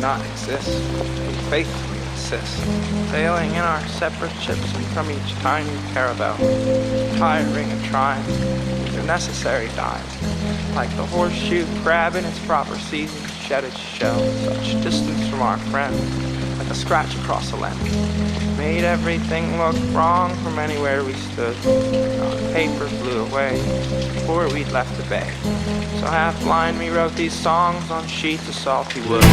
not exist, we faithfully insist, sailing in our separate ships from each tiny caravel, tiring and trying, through necessary dives, like the horseshoe crab in its proper season, shed its shell, such distance from our friend, like a scratch across a lens, made everything look wrong from anywhere we stood. Our paper flew away before we'd left the bay, so half blind we wrote these songs on sheets of salty wood.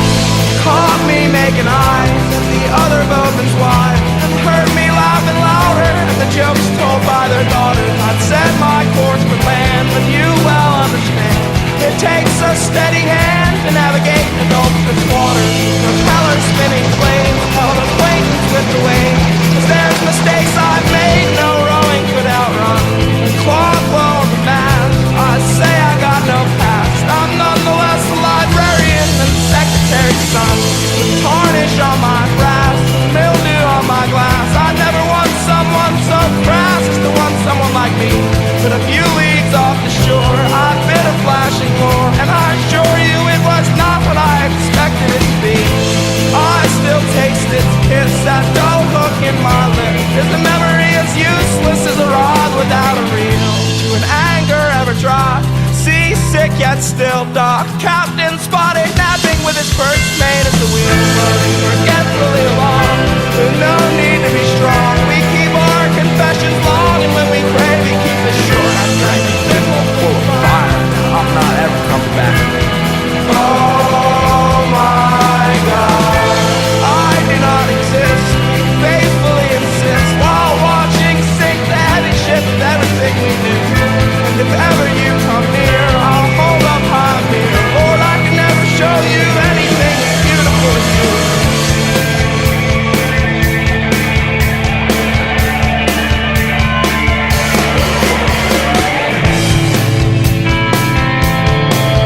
Caught me making eyes at the other boatman's wife, and heard me laughing louder at the jokes told by their daughters. I'd set my course for land, but you well understand it takes a steady hand to navigate adulterous waters. Propellers spinning flames, held acquaintance with the waves. 'Cause there's mistakes I've made no rowing could outrun. And cloth on the mast, I say I got no past. I'm nonetheless a librarian and secretary's son, with tarnish on my brass, mildew on my glass. I never want someone so crass as to want someone like me. But a few leagues off the shore, I've been a flashing lure, and I assure you it was not what I expected it to be. I still taste its kiss, that dull hook in my lip. Is the memory as useless as a rod without a reel? To an anger ever dry, seasick yet still docked, captain spotted napping with his first mate as the wheel floating forgetfully along. There's no need to be strong.